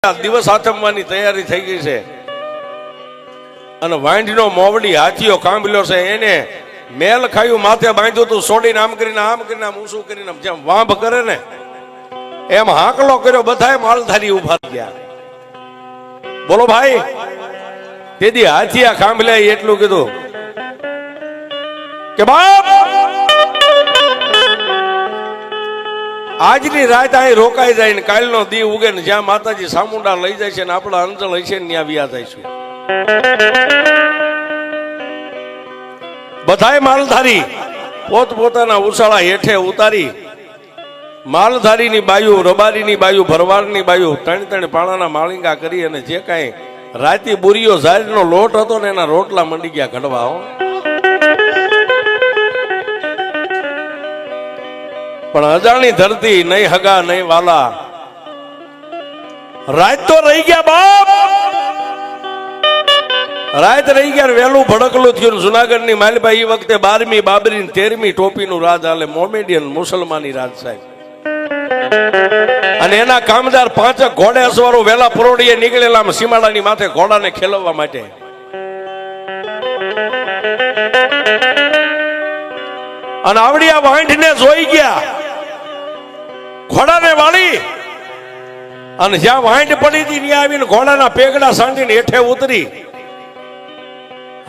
દિવસ આથમવાની તૈયારી થઈ ગઈ છે અને વાંઢનો મોવડી હાથીઓ કાંબલ્યો છે એને મેલ ખાયું માથે બાંધ્યું તું સોડીને આમ કરીને ઊંચું કરીને જેમ વાંભ કરે ને એમ હાકલો કર્યો, બધાય માલધારી ઉભા ગયા. બોલો ભાઈ, તેથી હાથીયા કાંબલ્યા એટલું કીધું કે બાપ આજની રાત અહીં રોકાઈ જાય ને કાલનો દી ઉગે ને જ્યાં માતાજી સામુંડા લઈ જાય છે ને આપણા અંજળ હશે ને ત્યાં વ્યા જઈશું. બધાય માલધારી પોતપોતાના ઉછાળા હેઠે ઉતારી માલધારીની બાયુ, રબારીની બાયુ, ભરવાડની બાયુ ત્રણ પાણાના માળીંગા કરી અને જે કાંઈ રાતી બુરીઓ ઝાડનો લોટ હતો ને એના રોટલા મંડી ગયા ઘડવા. પણ અજાણી ધરતી, નહીં હગા નહીં વાલા, રાત તો રહી ગયા બાપ, રાત રહી ગયા. વેલું ભડકલું થયું. જુનાગઢ ની માલપા એ વખતે 12મી બાબરી 13મી ટોપીનું રાજ હાલે, મોમેડિયન મુસલમાની રાજ સાહેબ. અને એના કામદાર 5 ઘોડે અસવારો વેલા પરોડીએ નીકળેલા સીમાડાની માથે ઘોડાને ખેલવવા માટે. અને આવડી આ વાંઢને જોઈ ગયા, ઘોડાને વાળી અને જ્યાં વાંઢ પડી હતી ત્યાં આવીને ઘોડાના પેગડા સાંડીને હેઠે ઉતરી.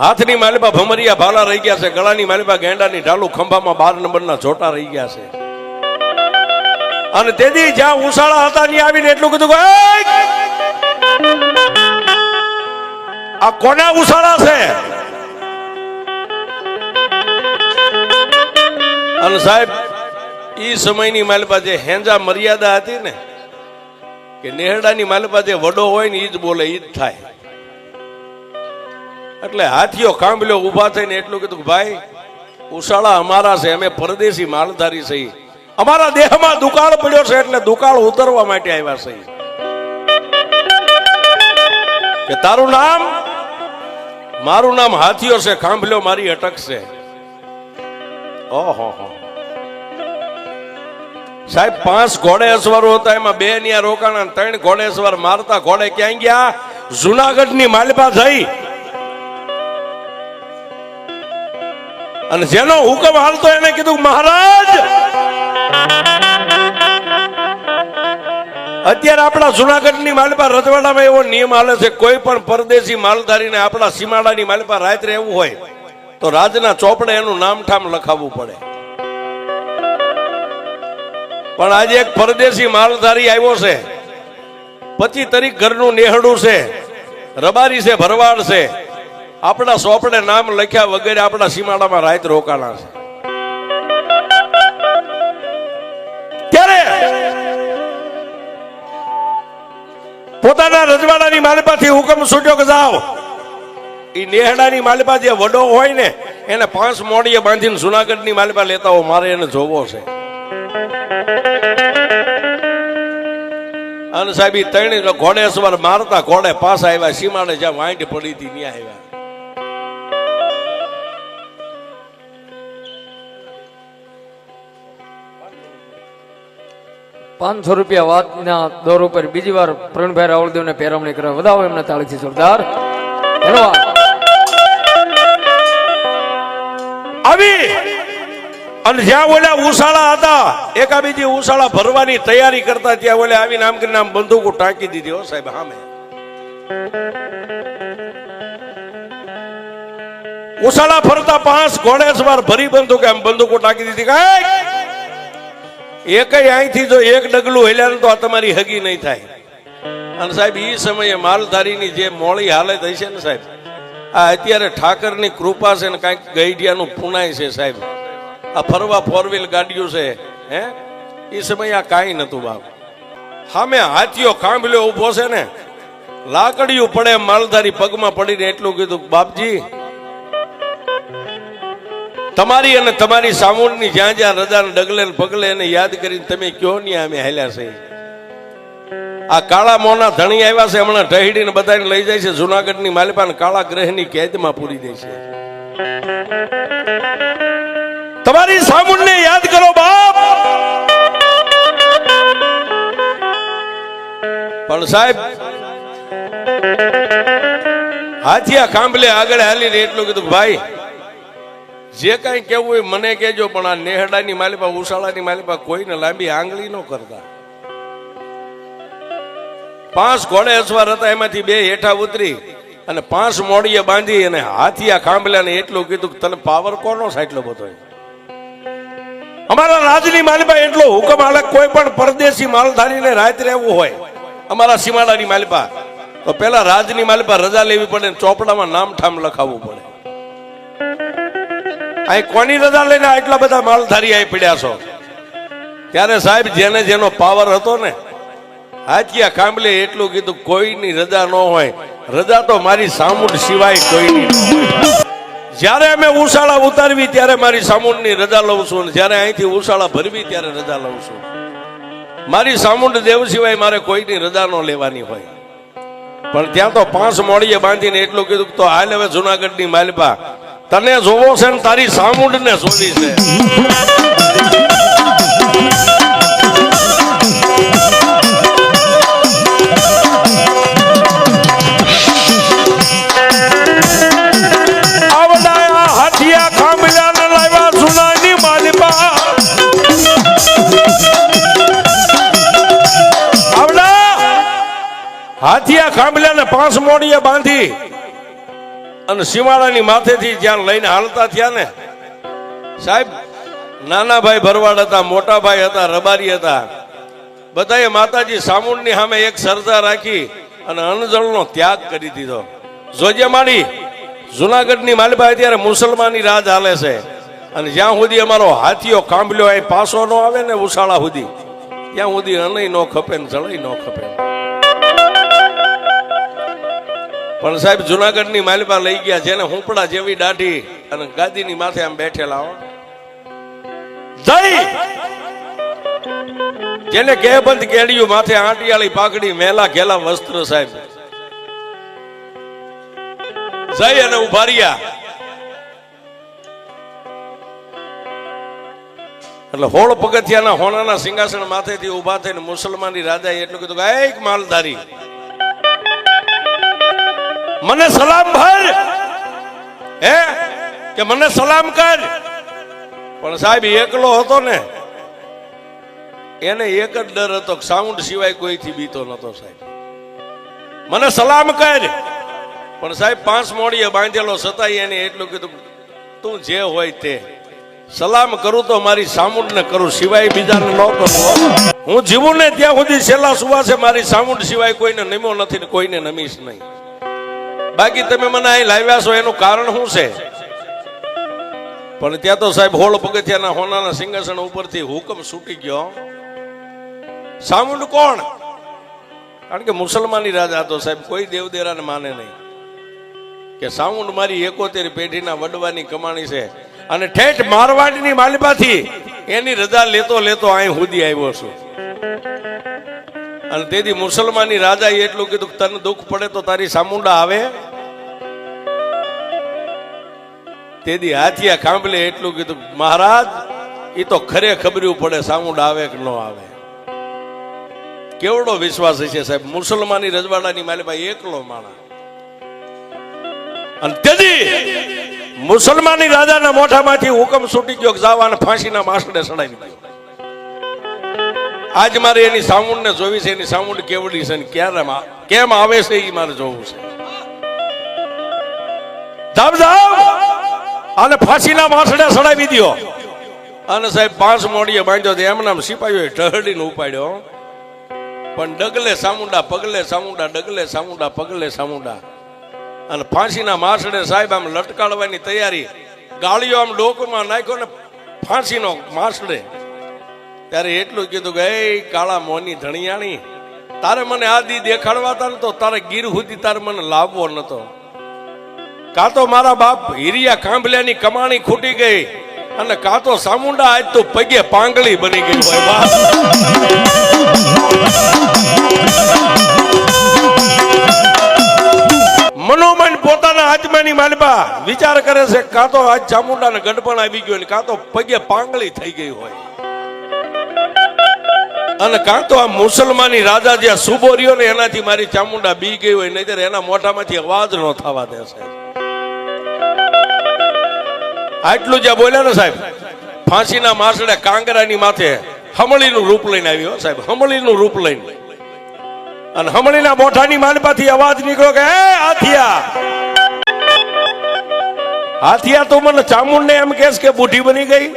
હાથની માલપા ભમરિયા ભાલા રહી ગયા છે, ગળાની માલપા ગેંડાની ઢાલુ, ખંભામાં 12 નંબરના જોટા રહી ગયા છે. અને તેથી જ્યાં ઉછાળા હતા ત્યાં આવીને એટલું કીધું કે આ કોના ઉછાળા છે? અને સાહેબ ઈ સમયની માલપા જે હેંજા મર્યાદા હતી ને, કે નેહડાની માલપા જે વડો હોય ને ઈ જ બોલે, ઈ જ થાય. એટલે હાથીઓ કાંબલ્યો ઉભા થઈને એટલું કીધું, ભાઈ ઉષાળા અમારા છે, અમે પરદેશી માલધારી છીએ, અમારા દેહમાં દુકાળ પડ્યો છે એટલે દુકાળ ઉતરવા માટે આવ્યા છે. કે તારું નામ? મારું નામ હાથીઓ છે, કાંબલ્યો મારી અટક છે. ઓહો સાહેબ, 5 ઘોડે અસવારો હતા, એમાં 2 ન્યા રોકાણા, 3 ઘોડે અસવાર મારતા ઘોડે ક્યાં ગયા? જુનાગઢ ની માલપા થઈ. અને જેનો હુકમ હાલતો એને કીધું, મહારાજ અત્યારે આપણા જુનાગઢ ની માલપા રજવાડામાં એવો નિયમ હાલે છે, કોઈ પણ પરદેશી માલધારીને આપણા સીમાડાની માલપા રાત રહેવું હોય તો રાજના ચોપડે એનું નામઠામ લખાવવું પડે. પણ આજે એક પરદેશી માલધારી આવ્યો છે, 25 તારીખ ઘરનું નેહડું છે, રબારી છે, ભરવાડ છે, આપણા ચોપડે નામ લખ્યા વગેરે આપણા સીમાડામાં રાત રોકાણા છે. ત્યારે પોતાના રજવાડાની માલપાથી હુકમ છૂટ્યો કે જાઓ. ઈ નેહડાની માલપા જે વડો હોય ને એને 5 મોડીએ બાંધીને જુનાગઢની માલપા લેતા હો, મારે એને જોવો છે. અને સાહેબ 3 ઘોડે અસવાર મારતા ઘોડે પાછા આવ્યા, સીમાડે જ્યાં વાંઢ પડી હતી ત્યાં આવ્યા. ₹500 વાતના દોર ઉપર બીજી વાર પ્રવીણભાઈ રાવળદેવને પેરામણી કરવા વધાવો એમના તાળીથી જોરદાર ધન્યવાદ. આવી અને જ્યાં ઓલા ઉષાળા હતા, એકા બીજી ઉષાળા ભરવાની તૈયારી કરતા ત્યાં ઓલે આવીને આમ કરીને આમ બંદૂકો ટાંકી દીધી. હો સાહેબ, સામે ઉષાળા ફરતા 5 ઘોડે સવાર ભરી બંદૂક આમ બંદૂકો ટાંકી દીધી. એકય અહીંથી જો એક ડગલું હેલ્યા તો આ તમારી હગી નહીં થાય. અને સાહેબ ઈ સમયે માલધારીની જે મોળી હાલત હશે ને સાહેબ, આ અત્યારે ઠાકરની કૃપા છે ને કાંઈક ગઈડિયાનું પુનાય છે સાહેબ. આ ફરવા 4 વ્હીલ ગાડીઓ છે, હે એ સમયે આ કાંઈ નતું બાપ. સામે હાથીઓ કાંબલ્યો ઉભો છે ને, લાકડીયું પડે માલધારી પગમાં પડીને એટલું કીધું, બાપજી તમારી અને તમારી સામુંડની જ્યાં જ્યાં રજા ડગલે પગલે એને યાદ કરીને તમે કયો નહીં અમે હાલ્યા છે. આ કાળા મોના ધણી આવ્યા છે, હમણાં ઢહીડીને બધાને લઈ જાય છે જુનાગઢની માલપાને કાળા ગ્રહની કેદમાં પૂરી દે છે. તમારી સામુંડને યાદ કરો બાપ. પણ સાહેબ હાથિયા કાંબલે આગળ હાલીને એટલું કીધું કે ભાઈ જે કઈ કેવું હોય મને કહેજો, પણ આ નેહડાની માલિપા ઉષાળાની માલિપા કોઈને લાંબી આંગળી ન કરતા. 5 ઘોડે અસવાર હતા, એમાંથી 2 હેઠા ઉતરી અને 5 મોડીએ બાંધી અને હાથિયા કાંબલાને એટલું કીધું કે તને પાવર કોનો સાટલો બધો? અમારા રાજની માલિપા એટલો હુકમ હાલે, કોઈ પણ પરદેશી માલધારીને રાત રહેવું હોય અમારા સીમાડાની માલિપા તો પેલા રાજની માલિપા રજા લેવી પડે, ચોપડામાં નામ ઠામ લખાવવું પડે. અહીં કોની રજા લઈને આટલા બધા માલધારી અહીં પડ્યા છો? ત્યારે સાહેબ જેને જેનો પાવર હતો ને હાથિયા કાંબલે એટલું કીધું કોઈની રજા ન હોય, રજા તો મારી સામુંડ સિવાય કોઈની ન હોય. જ્યારે અમે ઉષાળા ઉતારવી ત્યારે મારી સામુંડની રજા લઉં છું, અને જ્યારે અહીંથી ઉષાળા ભરવી ત્યારે રજા લઉં છું. મારી સામુંડ દેવ સિવાય મારે કોઈની રજા ન લેવાની હોય. પણ ત્યાં તો 5 મોડીએ બાંધીને એટલું કીધું તો હાલ હવે જુનાગઢની માલિપા તને જોવો છે ને તારી સામુંડ ને જોવી છે. આવડાયા હાથિયા કાંબલાને લાવ્યા જુનાની માલિપા. આવડા હાથિયા કાંબલાને 5 મોડીએ બાંધી અને સીમાડાની માથેથી જ્યાં લઈને હાલતા થયા ને સાહેબ, નાના ભાઈ ભરવાડ હતા, મોટા ભાઈ હતા, રબારી હતા, બધાએ માતાજી સામુંડની સામે એક સરદાર રાખી અને અણજળનો ત્યાગ કરી દીધો. જોજે માડી જુનાગઢની માલિપા અત્યારે મુસલમાની રાજ હાલે છે, અને જ્યાં સુધી અમારો હાથીઓ કાંબલ્યો અહીં પાસો ન આવે ને ઉષાળા સુધી, ત્યાં સુધી અનય ન ખપે ને જળય ન ખપે. પણ સાહેબ જુનાગઢની માલિપા લઈ ગયા, જેને હુંપડા જેવી દાઢી અને ગાદીની માથે આમ બેઠેલા હો, જય જેને કેબંધ કેડિયું માથે આંટિયાળી પાઘડી મેલા ઘેલા વસ્ત્ર સાહેબ જય અને ઉભા રહ્યા. એટલે 16 પગથિયાના હોનાના સિંહાસન માથેથી ઉભા થઈને મુસલમાની રાજાએ એટલું કીધું કે એક માલધારી મને સલામ ભર, હે કે મને સલામ કર. પણ સાહેબ એકલો હતો ને, એને એક જ ડર હતો કે સાઉન્ડ સિવાય કોઈથી બીતો નતો. સાહેબ મને સલામ કર. પણ સાહેબ 5 મોડીએ બાંધેલો છતાંય એને એટલું કીધું તું જે હોય તે સલામ કરું તો મારી સામુંડ ને કરું, સિવાય બીજાને ન કરું. હું જીવું ને ત્યાં સુધી છેલ્લા સુવાસે મારી સામુંડ સિવાય કોઈને નમ્યો નથી ને કોઈને નમીશ નહીં. બાકી તમે મને અહીં લાવ્યા છો એનું કારણ શું છે? પણ ત્યાં તો સાહેબ 16 પગથિયાના હોનાના સિંહાસન ઉપરથી હુકમ છૂટી ગયો. સામુંડ કોણ? કારણ કે મુસલમાની રાજા હતો સાહેબ, કોઈ દેવદેરાને માને નહીં. કે સાઉન્ડ મારી 71 પેઢીના વડવાની કમાણી છે, અને ઠેઠ મારવાડની માલિપાથી એની રજા લેતો લેતો અહીં સુધી આવ્યો છું. અને તેથી મુસલમાની રાજાએ એટલું કીધું તને દુઃખ પડે તો તારી સામુંડા આવે. તેથી હાથિયા કાંબલે એટલું કીધું મહારાજ એ તો ખરે ખબર્યું પડે સામુંડા આવે કે ન આવે. કેવડો વિશ્વાસ છે સાહેબ, મુસલમાની રજવાડાની માલિપા એકલો માણા. અને તેથી મુસલમાની રાજાના મોઢામાંથી હુકમ છૂટી ગયો કે જાવાને ફાંસીના માસડે સડાવી દો. આજ મારે એની સામુંડ ને જોવી છે, એની સામુંડ કેવડી છે ને ક્યારે કેમ આવે છે એ મારે જોવું છે. જાવ જાવ અને ફાંસીના માસડે સડાવી દો. અને સાહેબ 5 મોડીએ બાંધ્યો તો એમનામ સિપાહીઓએ ઢહડીને ઉપાડ્યો. પણ ડગલે સામુંડા પગલે સામુંડા, ડગલે સામુંડા પગલે સામુંડા. અને ફાંસીના માસડે સાહેબ આમ લટકાડવાની તૈયારી, ગાળીઓ આમ ડોકમાં નાખ્યો ને ફાંસીનો માસડે. ત્યારે એટલું કીધું કે એ કાળા મોની ધણિયાણી, તારે મને આ દી દેખાડવા હતા ને તો તારે ગીર સુધી તારે મને લાવવો નતો. કાં તો મારા બાપ હીરિયા કાંભલ્યાની કમાણી ખૂટી ગઈ, અને કાં તો સામુંડા આજ તો પગે પાંગળી બની ગઈ હોય. મનોમન પોતાના આત્માની માલિપા વિચાર કરે છે, કાં તો આજ ચામુંડાને ગઢપણ આવી ગયો, કાં તો પગે પાંગળી થઈ ગઈ હોય. અને કાં તો આ મુસલમાની રાજા જે સુબો રહ્યો ને એનાથી મારી ચામુંડા બી ગઈ હોય, નહીતર એના મોઢામાંથી અવાજ ન થવા દે સાહેબ. આટલું જ્યાં બોલ્યા ને સાહેબ, ફાંસીના માસડે કાંગરાની માથે હમળીનું રૂપ લઈને આવ્યો સાહેબ, હમળીનું રૂપ લઈને. અને હમળીના મોઢાની માલપાથી અવાજ નીકળ્યો કે હે હાથિયા, હાથિયા તો મને ચામુંડને એમ કહેશ કે બુઢી બની ગઈ,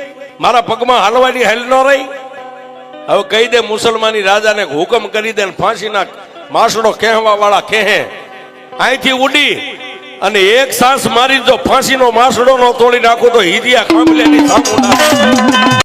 મારા પગમાં હાલવાની હેલ ન રહી. હવે કહી દે મુસલમાની રાજાને હુકમ કરી દે, ફાંસીના માસડો કહેવા વાળા કહે અહીંથી ઉડી અને એક સાસ મારી જો ફાંસીનો માસડો નો તોડી નાખો તો હિરિયા કામલેની ચામુંડા